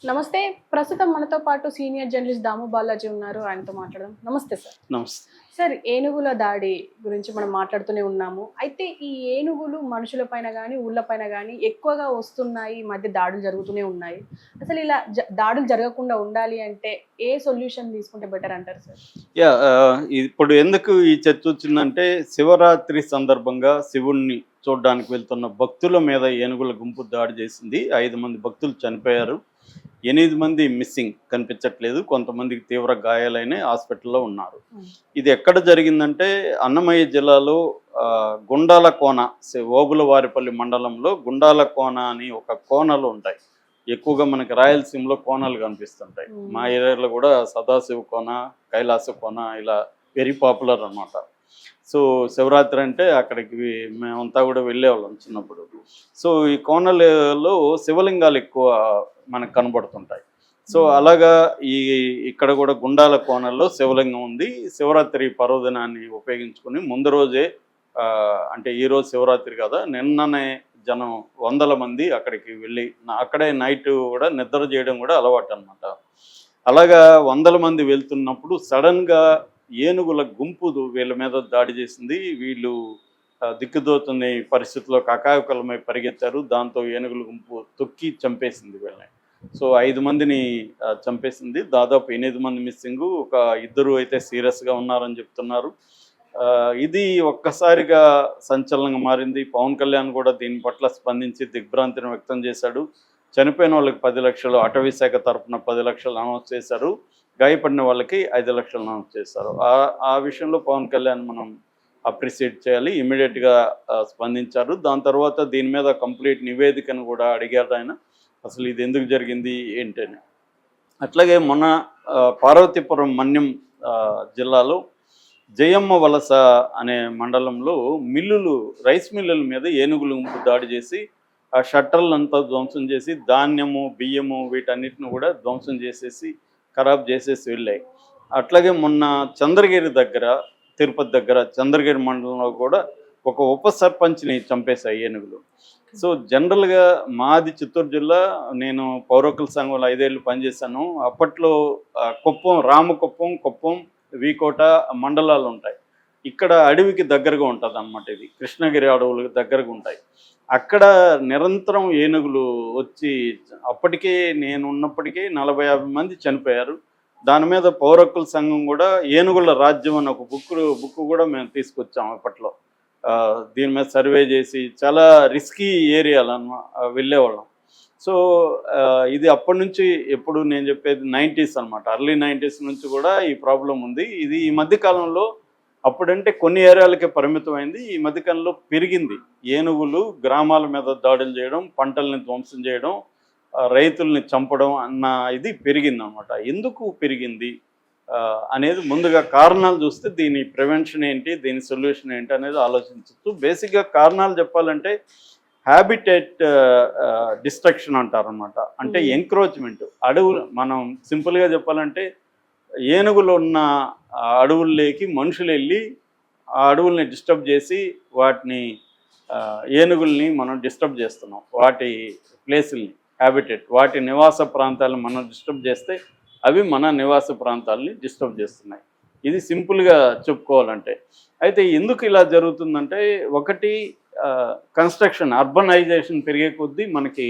నమస్తే. ప్రస్తుతం మనతో పాటు సీనియర్ జర్నలిస్ట్ దాము బాలాజీ ఉన్నారు. ఆయనతో మాట్లాడదాం. నమస్తే సార్. నమస్తే. సార్, ఏనుగుల దాడి గురించి మనం మాట్లాడుతూనే ఉన్నాము. అయితే ఈ ఏనుగులు మనుషుల పైన గానీ, ఊళ్ళపైన గానీ ఎక్కువగా వస్తున్నాయి. ఈ మధ్య దాడులు జరుగుతూనే ఉన్నాయి. అసలు ఇలా దాడులు జరగకుండా ఉండాలి అంటే ఏ సొల్యూషన్ తీసుకుంటే బెటర్ అంటారు సార్? ఇప్పుడు ఎందుకు ఈ చర్చ వచ్చిందంటే, శివరాత్రి సందర్భంగా శివుణ్ణి చూడడానికి వెళ్తున్న భక్తుల మీద ఏనుగుల గుంపు దాడి చేసింది. 5 మంది భక్తులు చనిపోయారు. 8 మంది మిస్సింగ్, కనిపించట్లేదు. కొంతమందికి తీవ్ర గాయాలైన హాస్పిటల్లో ఉన్నారు. ఇది ఎక్కడ జరిగిందంటే అన్నమయ్య జిల్లాలో గుండాల కోన, ఓబులవారిపల్లి మండలంలో గుండాల కోన అని ఒక కోనలు ఉంటాయి. ఎక్కువగా మనకి రాయలసీమలో కోనలు కనిపిస్తుంటాయి. మా ఏరియాలో కూడా సదాశివ కోన, కైలాస కోన ఇలా వెరీ పాపులర్ అనమాట. సో శివరాత్రి అంటే అక్కడికి మేమంతా కూడా వెళ్ళేవాళ్ళం చిన్నప్పుడు. సో ఈ కోనలలో శివలింగాలు ఎక్కువ మనకు కనబడుతుంటాయి. సో అలాగా ఇక్కడ కూడా గుండాల కోనల్లో శివలింగం ఉంది. శివరాత్రి పర్వదినాన్ని ఉపయోగించుకొని ముందు రోజే, అంటే ఈరోజు శివరాత్రి కదా, నిన్ననే జనం వందల మంది అక్కడికి వెళ్ళి అక్కడే నైట్ కూడా నిద్ర చేయడం కూడా అలవాటు అనమాట. అలాగా వందల మంది వెళ్తున్నప్పుడు సడన్గా ఏనుగుల గుంపు వీళ్ళ మీద దాడి చేసింది. వీళ్ళు దిక్కుదోతున్న పరిస్థితుల్లో కకావికలమై పరిగెత్తారు. దాంతో ఏనుగుల గుంపు తొక్కి చంపేసింది వీళ్ళని. సో 5 మందిని చంపేసింది. దాదాపు 8 మంది మిస్సింగ్, ఒక 2 అయితే సీరియస్గా ఉన్నారని చెప్తున్నారు. ఇది ఒక్కసారిగా సంచలనంగా మారింది. పవన్ కళ్యాణ్ కూడా దీని పట్ల స్పందించి దిగ్భ్రాంతిని వ్యక్తం చేశాడు. చనిపోయిన వాళ్ళకి 10 లక్షలు, అటవీ శాఖ తరఫున 10 లక్షలు అనౌన్స్ చేశారు. గాయపడిన వాళ్ళకి 5 లక్షలు అనౌన్స్ చేశారు. ఆ విషయంలో పవన్ కళ్యాణ్ మనం అప్రిషియేట్ చేయాలి. ఇమీడియట్గా స్పందించారు. దాని తర్వాత దీని మీద కంప్లీట్ నివేదికను కూడా అడిగారు ఆయన, అసలు ఇది ఎందుకు జరిగింది ఏంటని. అట్లాగే మొన్న పార్వతీపురం మన్యం జిల్లాలో జయమ్మ వలస అనే మండలంలో రైస్ మిల్లుల మీద ఏనుగులు దాడి చేసి ఆ షట్టర్లంతా ధ్వంసం చేసి ధాన్యము, బియ్యము వీటన్నిటిని కూడా ధ్వంసం చేసేసి ఖరాబ్ చేసేసి వెళ్ళాయి. అట్లాగే మొన్న చంద్రగిరి దగ్గర, తిరుపతి దగ్గర చంద్రగిరి మండలంలో కూడా ఒక ఉప సర్పంచ్ని చంపేశాయి ఏనుగులు. సో జనరల్గా మాది చిత్తూరు జిల్లా. నేను పౌరకుల సంఘంలో 5 ఏళ్ళు పనిచేశాను. అప్పట్లో కుప్పం, రామకుప్పం, కుప్పం, వీకోట మండలాలు ఉంటాయి. ఇక్కడ అడవికి దగ్గరగా ఉంటుంది అన్నమాట. ఇది కృష్ణగిరి అడవులకు దగ్గరగా ఉంటాయి. అక్కడ నిరంతరం ఏనుగులు వచ్చి, అప్పటికే నేను ఉన్నప్పటికీ 40-50 మంది చనిపోయారు. దాని మీద పౌరకుల సంఘం కూడా ఏనుగుల రాజ్యం అని ఒక బుక్ కూడా మేము తీసుకొచ్చాము అప్పట్లో. దీని మీద సర్వే చేసి చాలా రిస్కీ ఏరియాలు వెళ్ళేవాళ్ళం. సో ఇది అప్పటి నుంచి, ఎప్పుడు నేను చెప్పేది 90s అనమాట, ఎర్లీ 90s నుంచి కూడా ఈ ప్రాబ్లం ఉంది. ఇది ఈ మధ్యకాలంలో, అప్పుడంటే కొన్ని ఏరియాలకే పరిమితమైంది, ఈ మధ్యకాలంలో పెరిగింది. ఏనుగులు గ్రామాల మీద దాడులు చేయడం, పంటల్ని ధ్వంసం చేయడం, రైతుల్ని చంపడం అన్న ఇది పెరిగింది అనమాట. ఎందుకు పెరిగింది అనేది ముందుగా కారణాలు చూస్తే దీని ప్రివెన్షన్ ఏంటి, దీని సొల్యూషన్ ఏంటి అనేది ఆలోచించవచ్చు. బేసిక్గా కారణాలు చెప్పాలంటే హ్యాబిటేట్ డిస్ట్రక్షన్ అంటారనమాట. అంటే ఎంక్రోచ్మెంట్. అడవులు, మనం సింపుల్గా చెప్పాలంటే ఏనుగులు ఉన్న అడవుల్లోకి మనుషులు వెళ్ళి ఆ అడవుల్ని డిస్టర్బ్ చేసి వాటిని, ఏనుగుల్ని మనం డిస్టర్బ్ చేస్తున్నాం. వాటి ప్లేసుల్ని, హ్యాబిటేట్, వాటి నివాస ప్రాంతాలను మనం డిస్టర్బ్ చేస్తే అవి మన నివాస ప్రాంతాలని డిస్టర్బ్ చేస్తున్నాయి. ఇది సింపుల్గా చెప్పుకోవాలంటే. అయితే ఎందుకు ఇలా జరుగుతుందంటే, ఒకటి కన్స్ట్రక్షన్, అర్బనైజేషన్ పెరిగే కొద్దీ మనకి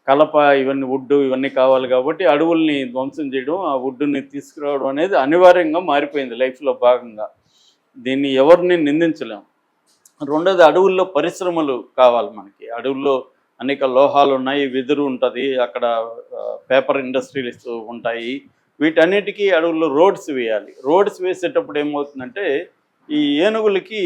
కలప, ఇవన్నీ వుడ్ ఇవన్నీ కావాలి కాబట్టి అడవుల్ని ధ్వంసం చేయడం, ఆ వుడ్ని తీసుకురావడం అనేది అనివార్యంగా మారిపోయింది లైఫ్లో భాగంగా. దీన్ని ఎవరిని నిందించలేం. రెండోది, అడవుల్లో పరిశ్రమలు కావాలి మనకి. అడవుల్లో అనేక లోహాలు ఉన్నాయి, వెదురు ఉంటుంది, అక్కడ పేపర్ ఇండస్ట్రీస్ ఉంటాయి. వీటన్నిటికీ అడవుల్లో రోడ్స్ వేయాలి. రోడ్స్ వేసేటప్పుడు ఏమవుతుందంటే, ఈ ఏనుగులకి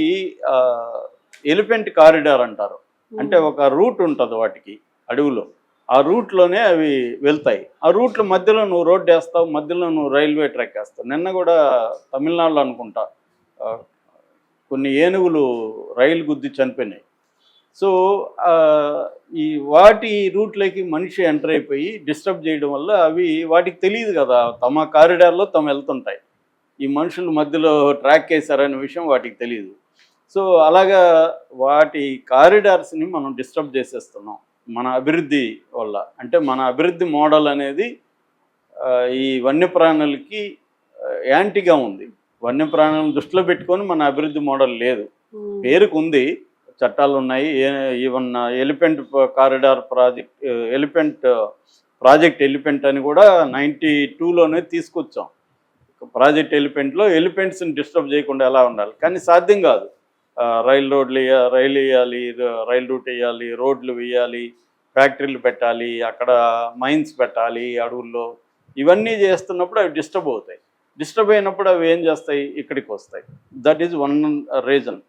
ఎలిఫెంట్ కారిడార్ అంటారు. అంటే ఒక రూట్ ఉంటుంది వాటికి అడవిలో. ఆ రూట్లోనే అవి వెళ్తాయి. ఆ రూట్లో మధ్యలో నువ్వు రోడ్డు వేస్తావు, మధ్యలో నువ్వు రైల్వే ట్రాక్ వేస్తావు. నిన్న కూడా తమిళనాడులో అనుకుంటా కొన్ని ఏనుగులు రైలు గుద్ది చనిపోయినాయి. సో ఈ వాటి రూట్లోకి మనిషి ఎంటర్ అయిపోయి డిస్టర్బ్ చేయడం వల్ల అవి, వాటికి తెలియదు కదా, తమ కారిడార్లో తమ వెళ్తుంటాయి. ఈ మనుషులు మధ్యలో ట్రాక్ వేశారనే విషయం వాటికి తెలియదు. సో అలాగా వాటి కారిడార్స్ని మనం డిస్టర్బ్ చేసేస్తున్నాం. మన అభివృద్ధి వల్ల. అంటే మన అభివృద్ధి మోడల్ అనేది ఈ వన్యప్రాణులకి యాంటీగా ఉంది. వన్యప్రాణులను దృష్టిలో పెట్టుకొని మన అభివృద్ధి మోడల్ లేదు. పేరుకు ఉంది, చట్టాలు ఉన్నాయి. Even elephant corridor project elephant అని కూడా 92లోనే తీసుకొచ్చాం. ప్రాజెక్ట్ ఎలిఫెంట్లో ఎలిఫెంట్స్ని డిస్టర్బ్ చేయకుండా ఎలా ఉండాలి, కానీ సాధ్యం కాదు. రైలు వేయాలి, రైలు రూట్ వేయాలి, రోడ్లు వేయాలి, ఫ్యాక్టరీలు పెట్టాలి, అక్కడ మైన్స్ పెట్టాలి అడవుల్లో. ఇవన్నీ చేస్తున్నప్పుడు అవి డిస్టర్బ్ అవుతాయి. డిస్టర్బ్ అయినప్పుడు అవి ఏం చేస్తాయి, ఇక్కడికి వస్తాయి. That is one reason.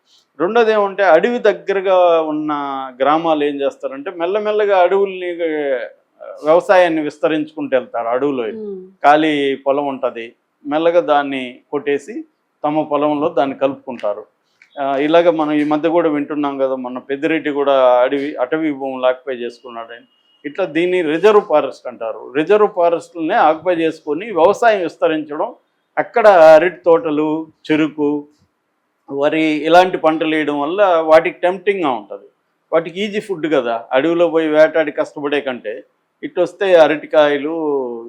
రెండోది ఏమంటే అడవి దగ్గరగా ఉన్న గ్రామాలు ఏం చేస్తారంటే మెల్లమెల్లగా అడవుల్ని వ్యవసాయాన్ని విస్తరించుకుంటూ వెళ్తారు. అడవులో ఖాళీ పొలం ఉంటుంది, మెల్లగా దాన్ని కొట్టేసి తమ పొలంలో దాన్ని కలుపుకుంటారు. ఇలాగ మనం ఈ మధ్య కూడా వింటున్నాం కదా, మన పెద్దిరెడ్డి కూడా అటవీ భూములు ఆక్యుపై చేసుకున్నాడని. ఇట్లా దీన్ని రిజర్వ్ ఫారెస్ట్ అంటారు. రిజర్వ్ ఫారెస్ట్లనే ఆక్యుపై చేసుకొని వ్యవసాయం విస్తరించడం, అక్కడ అరటి తోటలు, చెరుకు, వరి ఇలాంటి పంటలు వేయడం వల్ల వాటికి టెంప్టింగ్గా ఉంటుంది. వాటికి ఈజీ ఫుడ్ కదా, అడవిలో పోయి వేటాడి కష్టపడే కంటే ఇటు వస్తే అరటికాయలు,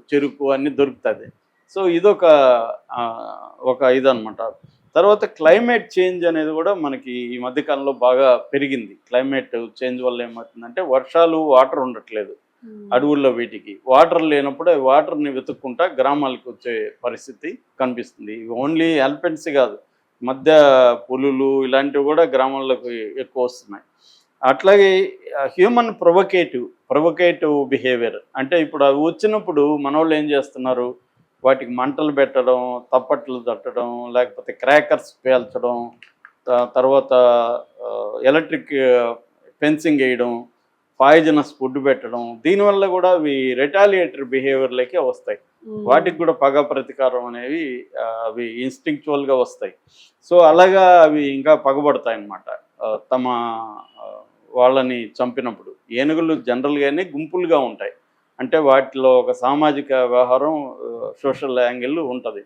చెరుకు అన్నీ దొరుకుతుంది. సో ఇదొక ఇదనమాట. తర్వాత క్లైమేట్ చేంజ్ అనేది కూడా మనకి ఈ మధ్యకాలంలో బాగా పెరిగింది. క్లైమేట్ చేంజ్ వల్ల ఏమవుతుందంటే వర్షాలు, వాటర్ ఉండట్లేదు అడవుల్లో. వీటికి వాటర్ లేనప్పుడు అవి వాటర్ని వెతుక్కుంటా గ్రామాలకు వచ్చే పరిస్థితి కనిపిస్తుంది. ఓన్లీ ఎలిఫెంట్స్ కాదు, మధ్య పులులు ఇలాంటివి కూడా గ్రామాల్లోకి ఎక్కువ వస్తున్నాయి. అట్లాగే హ్యూమన్ ప్రొవకేటివ్ బిహేవియర్ అంటే ఇప్పుడు అవి వచ్చినప్పుడు మన వాళ్ళు ఏం చేస్తున్నారు, వాటికి మంటలు పెట్టడం, తప్పట్లు తట్టడం, లేకపోతే క్రాకర్స్ పేల్చడం, తర్వాత ఎలక్ట్రిక్ ఫెన్సింగ్ వేయడం, పాయిజనస్ ఫుడ్ పెట్టడం. దీనివల్ల కూడా అవి రిటాలియేటరీ బిహేవియర్లకే వస్తాయి. వాటికి కూడా పగ ప్రతీకారం అనేవి అవి ఇన్స్టింక్చువల్గా వస్తాయి. సో అలాగా అవి ఇంకా పగబడతాయి అన్నమాట తమ వాళ్ళని చంపినప్పుడు. ఏనుగులు జనరల్గానే గుంపులుగా ఉంటాయి, అంటే వాటిలో ఒక సామాజిక వ్యవహారం, సోషల్ యాంగిల్ ఉంటుంది.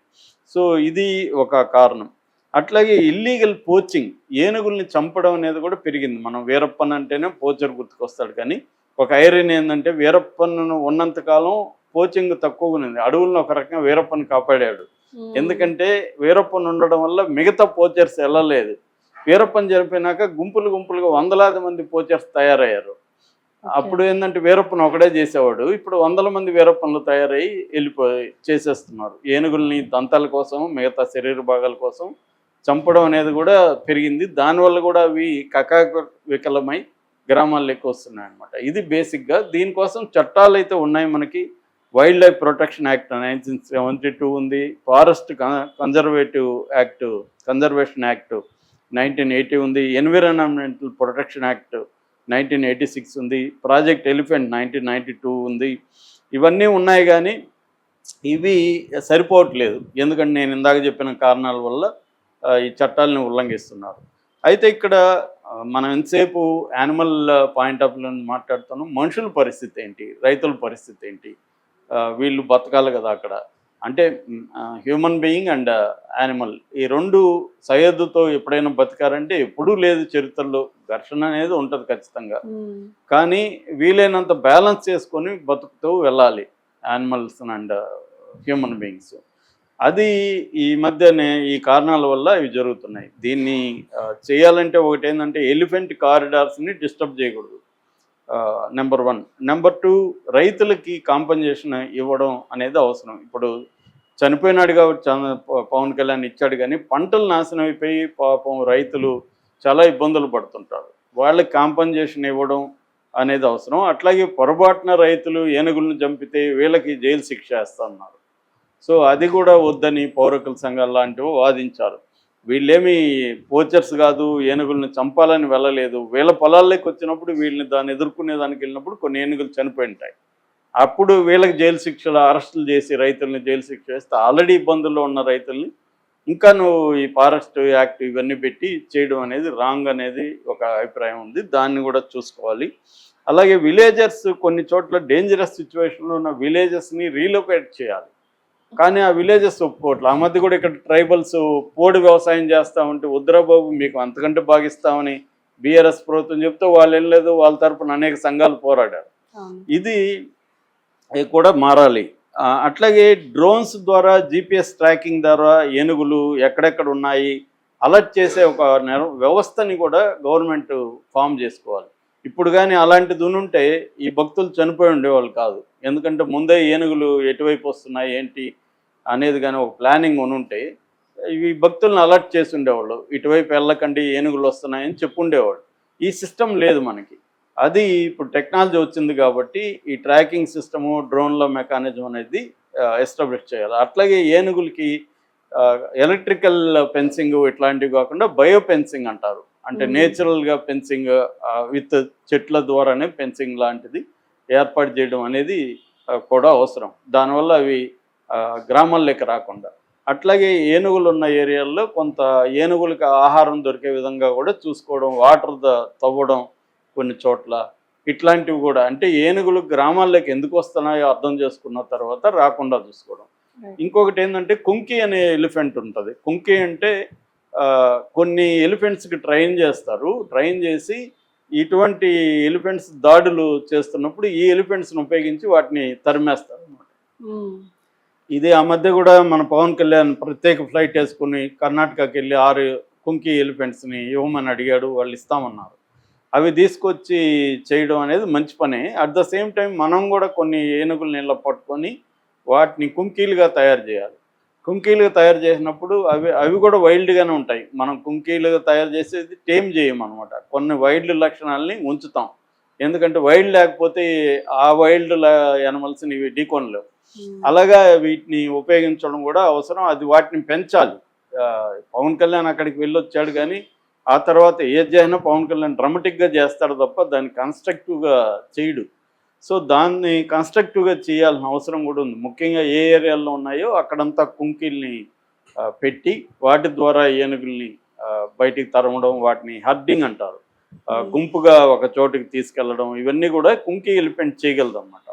సో ఇది ఒక కారణం. అట్లాగే ఇల్లీగల్ పోచింగ్, ఏనుగుల్ని చంపడం అనేది కూడా పెరిగింది. మనం వీరప్పన్ అంటేనే పోచర్ గుర్తుకొస్తాడు, కానీ ఒక ఐరన్ ఏంటంటే వీరప్పన్ను ఉన్నంతకాలం పోచింగ్ తక్కువగా ఉంది. అడవులను ఒక రకంగా వీరప్పన్ కాపాడాడు. ఎందుకంటే వీరప్పన్ ఉండడం వల్ల మిగతా పోచర్స్ వెళ్ళలేదు. వీరప్పన్ చనిపోయినాక గుంపులుగా వందలాది మంది పోచర్స్ తయారయ్యారు. అప్పుడు ఏంటంటే వీరప్పన్ ఒకడే చేసేవాడు, ఇప్పుడు 100 మంది వీరప్పన్లు తయారయ్యి చేసేస్తున్నారు. ఏనుగుల్ని దంతాల కోసం, మిగతా శరీర భాగాల కోసం చంపడం అనేది కూడా పెరిగింది. దానివల్ల కూడా అవి వికలమై గ్రామాల్లో ఎక్కువ వస్తున్నాయి అన్నమాట. ఇది బేసిక్గా. దీనికోసం చట్టాలు అయితే ఉన్నాయి మనకి. వైల్డ్ లైఫ్ ప్రొటెక్షన్ యాక్ట్ 1972 ఉంది, ఫారెస్ట్ కన్జర్వేషన్ యాక్ట్ 1980 ఉంది, ఎన్విరాన్మెంటల్ ప్రొటెక్షన్ యాక్ట్ 1986 ఉంది, ప్రాజెక్ట్ ఎలిఫెంట్ 1992 ఉంది. ఇవన్నీ ఉన్నాయి, కానీ ఇవి సరిపోవట్లేదు. ఎందుకంటే నేను ఇందాక చెప్పిన కారణాల వల్ల ఈ చట్టాలను ఉల్లంఘిస్తున్నారు. అయితే ఇక్కడ మనం ఎంతసేపు యానిమల్ పాయింట్ ఆఫ్ వ్యూ మాట్లాడుతున్నాం. మనుషుల పరిస్థితి ఏంటి, రైతుల పరిస్థితి ఏంటి, వీళ్ళు బతకాలి కదా అక్కడ. అంటే హ్యూమన్ బీయింగ్ అండ్ యానిమల్, ఈ రెండు సయోధ్యతో ఎప్పుడైనా బతికారంటే ఎప్పుడూ లేదు చరిత్రలో. ఘర్షణ అనేది ఉంటుంది ఖచ్చితంగా, కానీ వీలైనంత బ్యాలెన్స్ చేసుకొని బతుకుతూ వెళ్ళాలి యానిమల్స్ అండ్ హ్యూమన్ బీయింగ్స్. అది ఈ మధ్యనే ఈ కారణాల వల్ల ఇవి జరుగుతున్నాయి. దీన్ని చేయాలంటే ఒకటి ఏంటంటే ఎలిఫెంట్ కారిడార్స్ని డిస్టర్బ్ చేయకూడదు, నెంబర్ 1. నెంబర్ 2, రైతులకి కాంపెన్సేషన్ ఇవ్వడం అనేది అవసరం. ఇప్పుడు చనిపోయినాడు కాబట్టి పవన్ కళ్యాణ్ ఇచ్చాడు, కానీ పంటలు నాశనం అయిపోయి పాపం రైతులు చాలా ఇబ్బందులు పడుతుంటారు. వాళ్ళకి కాంపెన్సేషన్ ఇవ్వడం అనేది అవసరం. అట్లాగే పొరపాటున రైతులు ఏనుగులను చంపితే వీళ్ళకి జైలు శిక్ష వేస్తున్నారు. సో అది కూడా వద్దని పౌరకుల సంఘాలు లాంటివి వాదించారు. వీళ్ళేమి పోచర్స్ కాదు, ఏనుగులను చంపాలని వెళ్ళలేదు. వీళ్ళ పొలాల్లోకి వచ్చినప్పుడు వీళ్ళని దాన్ని ఎదుర్కొనేదానికి వెళ్ళినప్పుడు కొన్ని ఏనుగులు చనిపోయి ఉంటాయి. అప్పుడు వీళ్ళకి జైలు శిక్షలు, అరెస్టులు చేసి రైతుల్ని జైలు శిక్ష వేస్తే ఆల్రెడీ ఇబ్బందుల్లో ఉన్న రైతుల్ని ఇంకా నువ్వు ఈ ఫారెస్ట్ యాక్ట్ ఇవన్నీ పెట్టి చేయడం అనేది రాంగ్ అనేది ఒక అభిప్రాయం ఉంది. దాన్ని కూడా చూసుకోవాలి. అలాగే విలేజర్స్ కొన్ని చోట్ల డేంజరస్ సిచ్యువేషన్లో ఉన్న విలేజెస్ని రీలొకేట్ చేయాలి, కానీ ఆ విలేజెస్ ఒప్పుకోవట్లేదు. ఆ మధ్య కూడా ఇక్కడ ట్రైబల్స్ పోడు వ్యవసాయం చేస్తామంటే వద్దురా బాబు మీకు అంతకంటే బాగిస్తామని బీఆర్ఎస్ ప్రభుత్వం చెప్తే వాళ్ళు ఏం లేదు, వాళ్ళ తరపున అనేక సంఘాలు పోరాడారు. అవును. ఇది కూడా మారాలి. అట్లాగే డ్రోన్స్ ద్వారా జీపీఎస్ ట్రాకింగ్ ద్వారా ఏనుగులు ఎక్కడెక్కడ ఉన్నాయి అలర్ట్ చేసే ఒక వ్యవస్థని కూడా గవర్నమెంట్ ఫామ్ చేసుకోవాలి. ఇప్పుడు కానీ అలాంటిది ఉంటే ఈ భక్తులు చనిపోయి ఉండేవాళ్ళు కాదు. ఎందుకంటే ముందే ఏనుగులు ఎటువైపు వస్తున్నాయి ఏంటి అనేది కానీ ఒక ప్లానింగ్ ఉంటే ఈ భక్తులను అలర్ట్ చేసి ఉండేవాళ్ళు. ఇటువైపు వెళ్ళకండి, ఏనుగులు వస్తున్నాయని చెప్పుండేవాళ్ళు. ఈ సిస్టమ్ లేదు మనకి. అది ఇప్పుడు టెక్నాలజీ వచ్చింది కాబట్టి ఈ ట్రాకింగ్ సిస్టము, డ్రోన్ల మెకానిజం అనేది ఎస్టాబ్లిష్ చేయాలి. అట్లాగే ఏనుగులకి ఎలక్ట్రికల్ ఫెన్సింగ్ ఇట్లాంటివి కాకుండా బయో ఫెన్సింగ్ అంటారు. అంటే నేచురల్గా ఫెన్సింగ్ విత్ చెట్ల ద్వారానే ఫెన్సింగ్ లాంటిది ఏర్పాటు చేయడం అనేది కూడా అవసరం. దానివల్ల అవి గ్రామాల్లోకి రాకుండా. అట్లాగే ఏనుగులు ఉన్న ఏరియాల్లో కొంత ఏనుగులకి ఆహారం దొరికే విధంగా కూడా చూసుకోవడం, వాటర్ తవ్వడం కొన్ని చోట్ల ఇట్లాంటివి కూడా. అంటే ఏనుగులు గ్రామాల్లోకి ఎందుకు వస్తున్నాయో అర్థం చేసుకున్న తర్వాత రాకుండా చూసుకోవడం. ఇంకొకటి ఏంటంటే కుంకి అనే ఎలిఫెంట్ ఉంటుంది. కుంకి అంటే కొన్ని ఎలిఫెంట్స్కి ట్రైన్ చేస్తారు. ట్రైన్ చేసి ఇటువంటి ఎలిఫెంట్స్ దాడులు చేస్తున్నప్పుడు ఈ ఎలిఫెంట్స్ని ఉపయోగించి వాటిని తరిమేస్తారు అన్నమాట. ఇది ఆ మధ్య కూడా మన పవన్ కళ్యాణ్ ప్రత్యేక ఫ్లైట్ వేసుకుని కర్ణాటకకి వెళ్ళి 6 కుంకి ఎలిఫెంట్స్ని ఇవ్వమని అడిగాడు. వాళ్ళు ఇస్తామన్నారు. అవి తీసుకొచ్చి చేయడం అనేది మంచి పనే. అట్ ద సేమ్ టైం మనం కూడా కొన్ని ఏనుగులు నీళ్ళ పట్టుకొని వాటిని కుంకీలుగా తయారు చేయాలి. కుంకీలుగా తయారు చేసినప్పుడు అవి కూడా వైల్డ్గానే ఉంటాయి. మనం కుంకీలుగా తయారు చేసేది టేమ్ చేయమన్నమాట. కొన్ని వైల్డ్ లక్షణాలని ఉంచుతాం. ఎందుకంటే వైల్డ్ లేకపోతే ఆ వైల్డ్ యానిమల్స్ని ఇవి ఢీకొనలేవు. అలాగా వీటిని ఉపయోగించడం కూడా అవసరం. అది వాటిని పెంచాలి. పవన్ కళ్యాణ్ అక్కడికి వెళ్ళొచ్చాడు కానీ ఆ తర్వాత ఏది చేసినా పవన్ కళ్యాణ్ డ్రామాటిక్గా చేస్తాడు తప్ప దాన్ని కన్స్ట్రక్టివ్గా చేయడు. సో దాన్ని కన్స్ట్రక్టివ్గా చేయాల్సిన అవసరం కూడా ఉంది. ముఖ్యంగా ఏ ఏరియాల్లో ఉన్నాయో అక్కడంతా కుంకీల్ని పెట్టి వాటి ద్వారా ఏనుగుల్ని బయటికి తరమడం, వాటిని హర్డింగ్ అంటారు. గుంపుగా ఒక చోటుకి తీసుకెళ్లడం, ఇవన్నీ కూడా కుంకీ ఎలిఫెంట్ చేయగలదు అన్నమాట.